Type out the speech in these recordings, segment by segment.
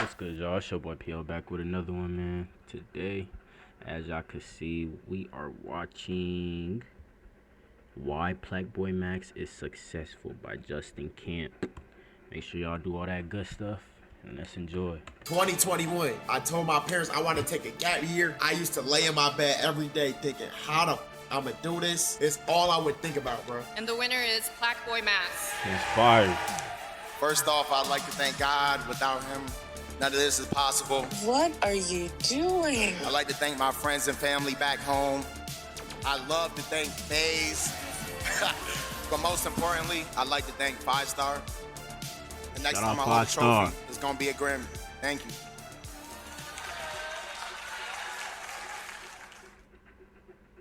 What's good, y'all? It's your boy PL back with another one, man. Today, as y'all can see, we are watching Why Plaqueboymax is Successful by Justin Camp. Make sure y'all do all that good stuff, and let's enjoy. 2021, I told my parents I want to take a gap year. I used to lay in my bed every day thinking, how the I'm gonna do this. It's all I would think about, bro. And the winner is Plaqueboymax. Inspired. First off, I'd like to thank God. Without him, none of this is possible. What are you doing? I'd like to thank my friends and family back home. I love to thank FaZe. But most importantly, I'd like to thank 5-Star. The next Shout time out I hold a 5-Star. trophy, it's gonna be a Grammy. Thank you.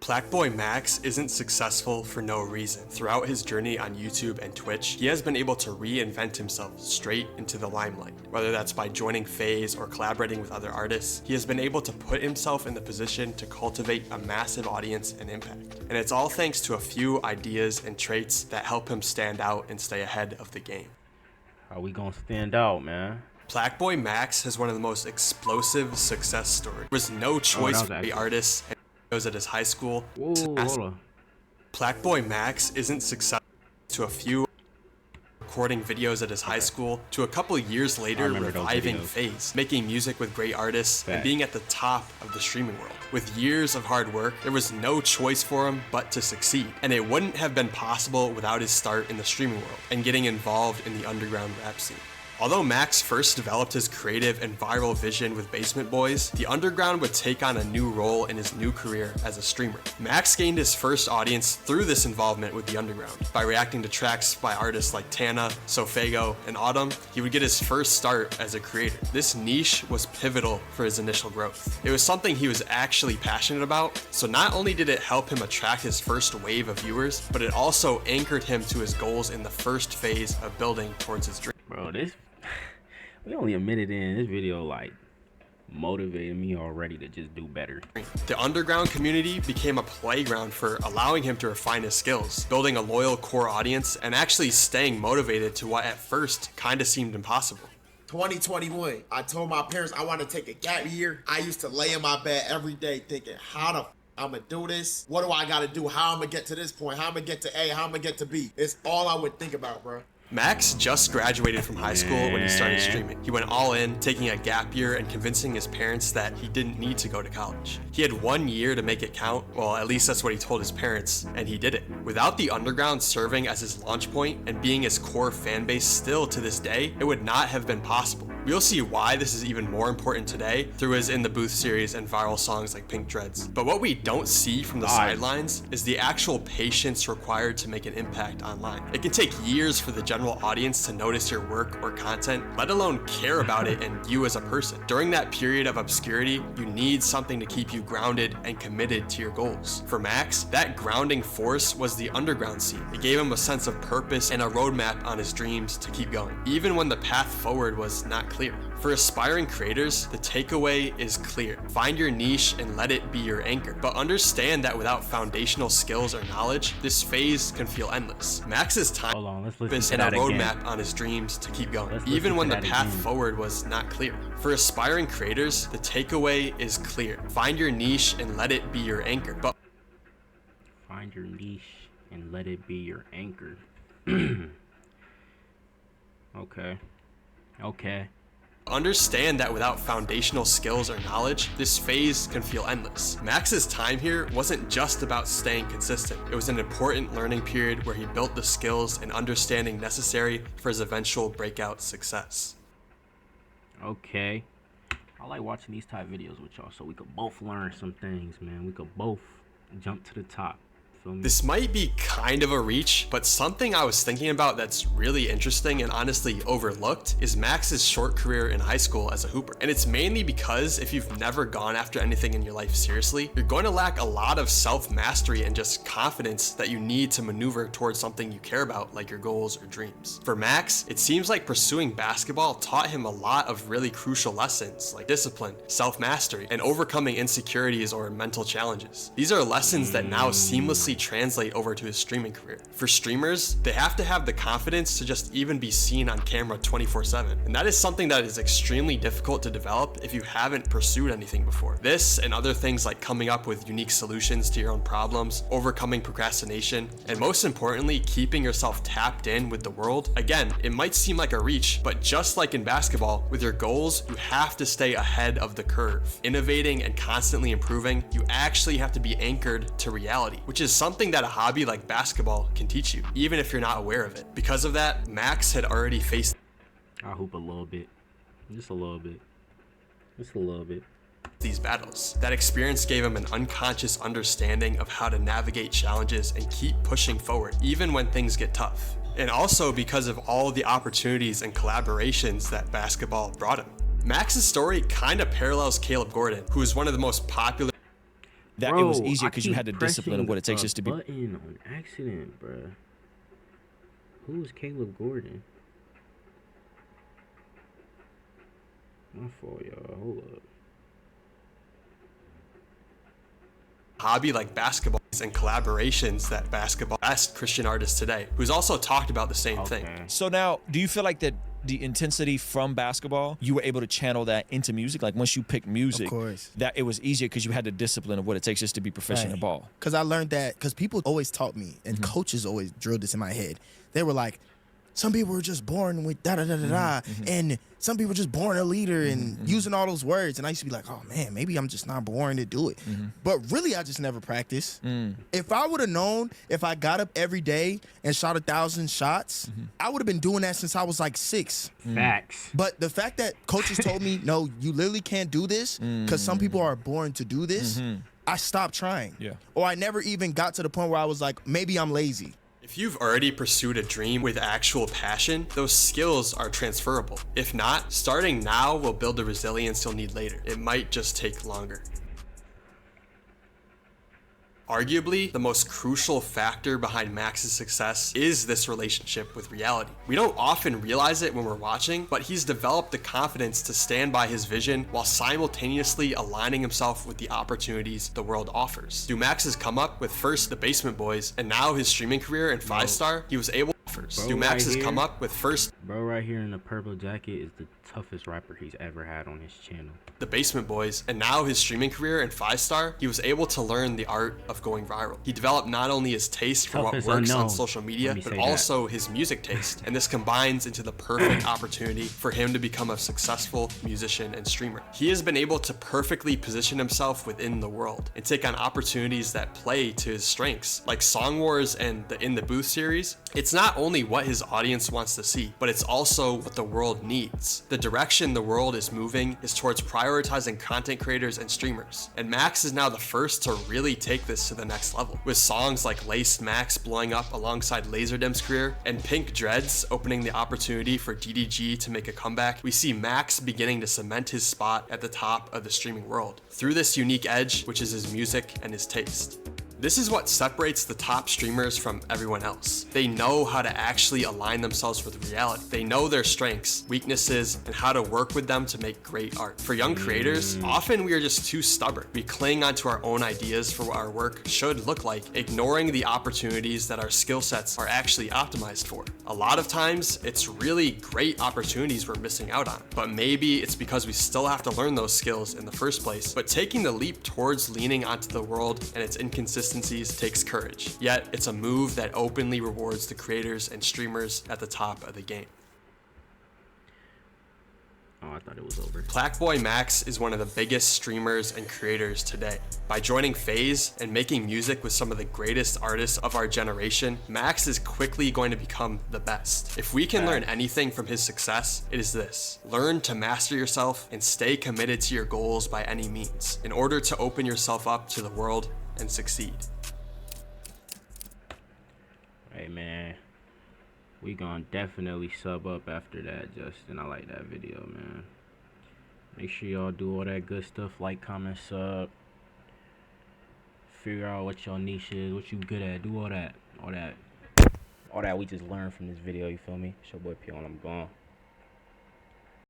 Plaqueboymax isn't successful for no reason. Throughout his journey on YouTube and Twitch, he has been able to reinvent himself straight into the limelight. Whether that's by joining FaZe or collaborating with other artists, he has been able to put himself in the position to cultivate a massive audience and impact. And it's all thanks to a few ideas and traits that help him stand out and stay ahead of the game. How we gonna stand out, man? Plaqueboymax has one of the most explosive success stories. There was no choice for the artist and videos at his high school. Whoa, hold on. Plaqueboymax isn't successful to a few recording videos at his high school to a couple years later reviving FaZe, making music with great artists, and being at the top of the streaming world. With years of hard work, there was no choice for him but to succeed, and it wouldn't have been possible without his start in the streaming world and getting involved in the underground rap scene. Although Max first developed his creative and viral vision with Basement Boys, the underground would take on a new role in his new career as a streamer. Max gained his first audience through this involvement with the underground. By reacting to tracks by artists like Tana, Sofago, and Autumn, he would get his first start as a creator. This niche was pivotal for his initial growth. It was something he was actually passionate about, so not only did it help him attract his first wave of viewers, but it also anchored him to his goals in the first phase of building towards his dream. Bro, we only a minute in. This video, motivated me already to just do better. The underground community became a playground for allowing him to refine his skills, building a loyal core audience, and actually staying motivated to what at first kinda seemed impossible. 2021, I told my parents I want to take a gap year. I used to lay in my bed every day thinking, how the I'm gonna do this. What do I gotta do? How I'm gonna get to this point? How I'm gonna get to A? How I'm gonna get to B? It's all I would think about, bro. Max just graduated from high school when he started streaming. He went all in, taking a gap year and convincing his parents that he didn't need to go to college. He had 1 year to make it count, well, at least that's what he told his parents, and he did it. Without the underground serving as his launch point and being his core fan base still to this day, it would not have been possible. We'll see why this is even more important today through his In the Booth series and viral songs like Pink Dreads. But what we don't see from the sidelines is the actual patience required to make an impact online. It can take years for the general audience to notice your work or content, let alone care about it and you as a person. During that period of obscurity, you need something to keep you grounded and committed to your goals. For Max, that grounding force was the underground scene. It gave him a sense of purpose and a roadmap on his dreams to keep going, even when the path forward was not clear. For aspiring creators, the takeaway is clear. Find your niche and let it be your anchor. But understand that without foundational skills or knowledge, this phase can feel endless. Max's time and a roadmap on his dreams to keep going, even when the path forward was not clear. For aspiring creators, the takeaway is clear. Find your niche and let it be your anchor. But find your niche and let it be your anchor. Okay. Understand that without foundational skills or knowledge, this phase can feel endless. Max's time here wasn't just about staying consistent. It was an important learning period where he built the skills and understanding necessary for his eventual breakout success. Okay. I like watching these type videos with y'all so we could both learn some things, man. We could both jump to the top. This might be kind of a reach, but something I was thinking about that's really interesting and honestly overlooked is Max's short career in high school as a hooper. And it's mainly because if you've never gone after anything in your life seriously, you're going to lack a lot of self-mastery and just confidence that you need to maneuver towards something you care about, like your goals or dreams. For Max, it seems like pursuing basketball taught him a lot of really crucial lessons like discipline, self-mastery, and overcoming insecurities or mental challenges. These are lessons that now seamlessly seamlessly translate over to his streaming career. For streamers, they have to have the confidence to just even be seen on camera 24/7. And that is something that is extremely difficult to develop if you haven't pursued anything before. This and other things like coming up with unique solutions to your own problems, overcoming procrastination, and most importantly, keeping yourself tapped in with the world. Again, it might seem like a reach, but just like in basketball, with your goals, you have to stay ahead of the curve. Innovating and constantly improving, you actually have to be anchored to reality, which is something that a hobby like basketball can teach you, even if you're not aware of it. Because of that, Max had already faced I hoop a little bit. Just a little bit. Just a little bit. these battles. That experience gave him an unconscious understanding of how to navigate challenges and keep pushing forward, even when things get tough. And also because of all the opportunities and collaborations that basketball brought him. Max's story kind of parallels Caleb Gordon, who is one of the most popular. That Bro, it was easier I because you had the keep discipline of what it takes pressing just to be. a button on accident, bruh. Who is Caleb Gordon? My fault, y'all. Hold up. Hobby like basketball and collaborations that basketball best Christian artist today, who's also talked about the same thing. So now, do you feel like that the intensity from basketball, you were able to channel that into music? Like once you picked music, Of course. that it was easier because you had the discipline of what it takes just to be proficient Right. in ball. Because I learned that, because people always taught me, and coaches always drilled this in my head. They were like, some people were just born with da-da-da-da-da, and some people were just born a leader and using all those words. And I used to be like, oh, man, maybe I'm just not born to do it. But really, I just never practiced. If I would have known, if I got up every day and shot 1,000 shots, I would have been doing that since I was like 6. Facts. But the fact that coaches told me, no, you literally can't do this because some people are born to do this, I stopped trying. Yeah. Or I never even got to the point where I was like, maybe I'm lazy. If you've already pursued a dream with actual passion, those skills are transferable. If not, starting now will build the resilience you'll need later. It might just take longer. Arguably, the most crucial factor behind Max's success is this relationship with reality. We don't often realize it when we're watching, but he's developed the confidence to stand by his vision while simultaneously aligning himself with the opportunities the world offers. Through Max's come up with first the Basement Boys and now his streaming career in 5-star, he was able to through Max's come up with first Bro right here in the purple jacket is the toughest rapper he's ever had on his channel. The Basement Boys, and now his streaming career in 5-star, he was able to learn the art of going viral. He developed not only his taste for what Toughest works unknown. on social media, Let me but say also his music taste. And this combines into the perfect opportunity for him to become a successful musician and streamer. He has been able to perfectly position himself within the world and take on opportunities that play to his strengths, like Song Wars and the In the Booth series. It's not only what his audience wants to see, but it's also what the world needs. The direction the world is moving is towards prioritizing content creators and streamers. And Max is now the first to really take this to the next level, with songs like Laced Max blowing up alongside Laserdim's career and Pink Dreads opening the opportunity for DDG to make a comeback. We see Max beginning to cement his spot at the top of the streaming world through this unique edge, which is his music and his taste. This is what separates the top streamers from everyone else. They know how to actually align themselves with reality. They know their strengths, weaknesses, and how to work with them to make great art. For young creators, often we are just too stubborn. We cling onto our own ideas for what our work should look like, ignoring the opportunities that our skill sets are actually optimized for. A lot of times, it's really great opportunities we're missing out on, but maybe it's because we still have to learn those skills in the first place. But taking the leap towards leaning onto the world and its inconsistencies takes courage, yet it's a move that openly rewards the creators and streamers at the top of the game. Oh, I thought it was over. Plaqueboymax is one of the biggest streamers and creators today. By joining FaZe and making music with some of the greatest artists of our generation, Max is quickly going to become the best. If we can learn anything from his success, it is this: learn to master yourself and stay committed to your goals by any means, in order to open yourself up to the world and succeed. Hey man, we gonna definitely sub up after that, Justin. I like that video, man. Make sure y'all do all that good stuff, like, comment, sub. Figure out what your niche is, what you good at. Do all that we just learned from this video, you feel me? It's your boy P on, I'm gone.